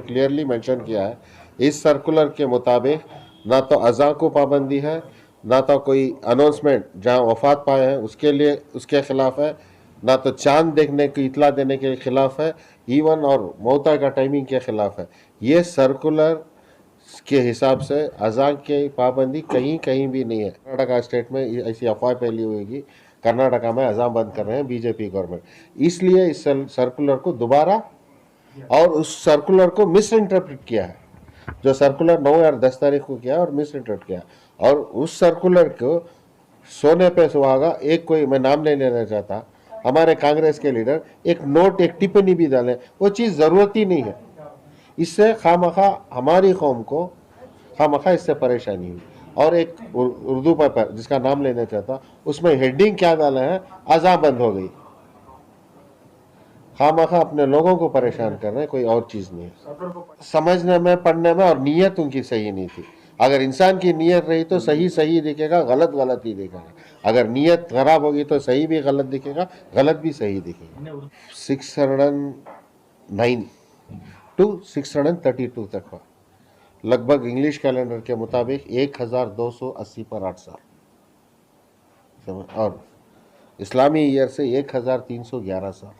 Clearly mention किया है, इस सर्कुलर के मुताबिक ना तो अज़ां को पाबंदी है, ना तो कोई अनाउंसमेंट जहां वफात पाए हैं उसके लिए उसके खिलाफ है, ना तो चांद देखने की इतला देने के खिलाफ है, इवन और मौता का टाइमिंग के खिलाफ है। ये सर्कुलर के हिसाब से अज़ां की पाबंदी कहीं कहीं भी नहीं है। कर्नाटका स्टेट में ऐसी अफवाह फैली हुई कि कर्नाटका में अज़ां बंद कर रहे हैं बीजेपी गवर्नमेंट, इसलिए इस सर्कुलर को दोबारा और उस सर्कुलर को मिस इंटरप्रेट किया है, जो सर्कुलर 9 और 10 तारीख को किया और मिस इंटरप्रेट किया। और उस सर्कुलर को सोने पे सुहागा, एक कोई, मैं नाम नहीं लेना चाहता, हमारे कांग्रेस के लीडर एक नोट एक टिप्पणी भी डाले, वो चीज़ ज़रूरत ही नहीं है। इससे खामखा हमारी कौम को खामखा इससे परेशानी हुई। और एक उर्दू पेपर जिसका नाम लेना चाहता, उसमें हेडिंग क्या डाला है, अज़ां बंद हो गई। खामखा अपने लोगों को परेशान कर रहे हैं, कोई और चीज़ नहीं है। समझने में, पढ़ने में, और नीयत उनकी सही नहीं थी। अगर इंसान की नीयत रही तो सही सही दिखेगा, गलत गलत ही दिखेगा। अगर नीयत खराब होगी तो सही भी गलत दिखेगा, गलत भी सही दिखेगा। 609 टू 632 तक हुआ, लगभग इंग्लिश कैलेंडर के मुताबिक 1280 पर 8 साल, और इस्लामी ईयर से 1311 साल,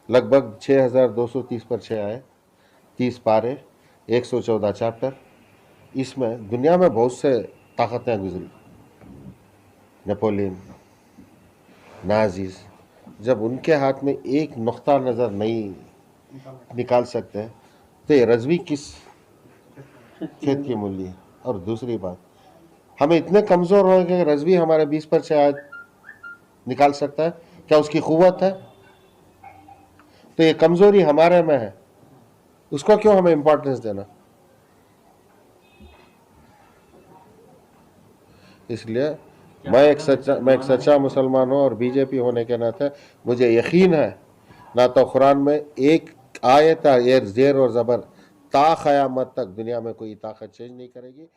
लगभग 6230 पर 6 आए, 30 पारे, 114 चैप्टर। इसमें दुनिया में बहुत से ताकतें गुजरी, नेपोलियन, नाजीज, जब उनके हाथ में एक नुक्ता नज़र नहीं निकाल सकते तो ये रजवी किस खेत की मूली है। और दूसरी बात, हमें इतने कमज़ोर हो कि रजवी हमारे 20 पर 6 आयत निकाल सकता है, क्या उसकी क़ुव्वत है? तो ये कमज़ोरी हमारे में है, उसको क्यों हमें इंपॉर्टेंस देना? इसलिए मैं एक सच्चा मुसलमान हूँ, और बीजेपी होने के नाते मुझे यकीन है ना तो कुरान में एक आयत जेर और ज़बर ता क़यामत तक दुनिया में कोई ताकत चेंज नहीं करेगी।